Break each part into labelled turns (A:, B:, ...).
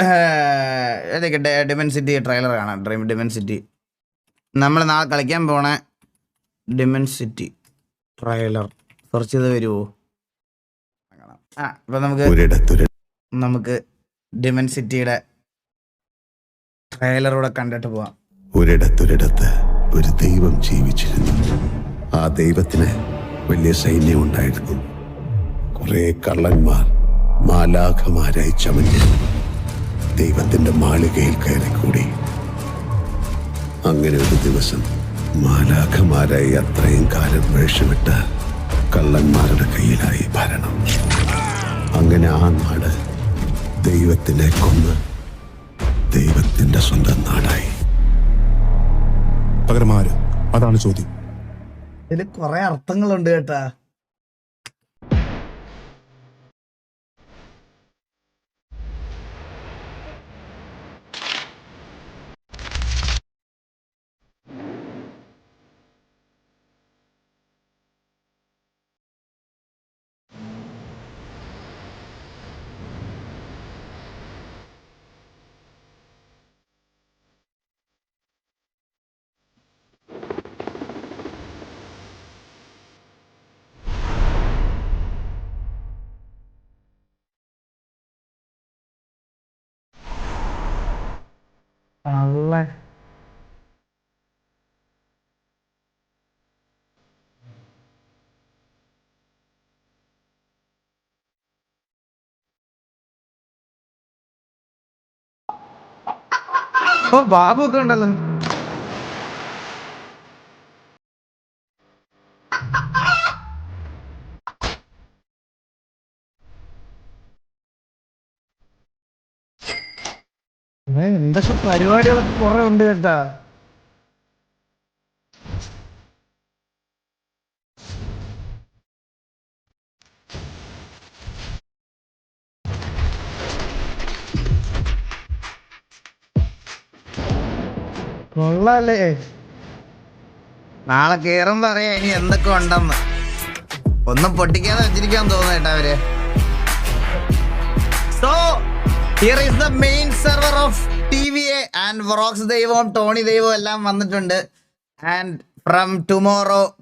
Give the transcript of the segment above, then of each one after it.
A: ഏതൊക്കെ Dimensity trailer കാണാം. Dimensity നമ്മൾ നാളെ കളിക്കാൻ പോണ ഡിമെൻസിറ്റി ട്രെയിലർ സെർച്ച് ചെയ്ത് വരുമോ? ഇപ്പൊ നമുക്ക് ഡിമെൻസിറ്റിയുടെ ട്രെയിലറൂടെ കണ്ടിട്ട് പോവാം.
B: ഒരിടത്തൊരിടത്ത് ഒരു ദൈവം ജീവിച്ചിരുന്നു. ആ ദൈവത്തിന് വലിയ സൈന്യം ഉണ്ടായിരുന്നു. കുറെ കള്ളന്മാർ മാലാഖമാരായി ചമഞ്ഞ് ദൈവത്തിന്റെ മാളികയിൽ കയറിക്കൂടി. അങ്ങനെ ഒരു ദിവസം മാലാഖമാരായി അത്രയും കാലം വേഷമിട്ട കള്ളന്മാരുടെ കയ്യിലായി ഭരണം. അങ്ങനെ ആ നാട് ദൈവത്തിനെ കൊന്ന് ദൈവത്തിന്റെ സ്വന്തം നാടായി.
C: പകരമാര്? അതാണ് ചോദ്യം.
A: ഇതില് കുറെ അർത്ഥങ്ങളുണ്ട് കേട്ടാ. അല്ലേ ബാബു ഒക്കെ ഉണ്ടല്ലോ. എന്തൊക്കെ പരിപാടികളൊക്കെ കുറെ ഉണ്ട് കേട്ടാ. കൊള്ളാല്ലേ? നാളെ കേറുമ്പോ അറിയാം ഇനി എന്തൊക്കെ ഉണ്ടെന്ന്. ഒന്നും പൊട്ടിക്കാതെ വെച്ചിരിക്കാൻ തോന്നുന്നു അവര്. So here is the main server of TVA and വ്റോക്സ് ദൈവവും ടോണി ദൈവവും എല്ലാം വന്നിട്ടുണ്ട്. ആൻഡ് ഫ്രം ടുമോറോ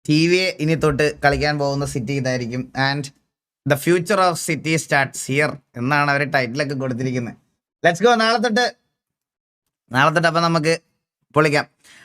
A: TVA ഇനി തൊട്ട് കളിക്കാൻ പോകുന്ന സിറ്റി ഇതായിരിക്കും. And the future of city starts here എന്നാണ് അവർ ടൈറ്റിലൊക്കെ കൊടുത്തിരിക്കുന്നത്. Let's go. നാളെ തൊട്ട് അപ്പൊ നമുക്ക് പൊളിക്കാം.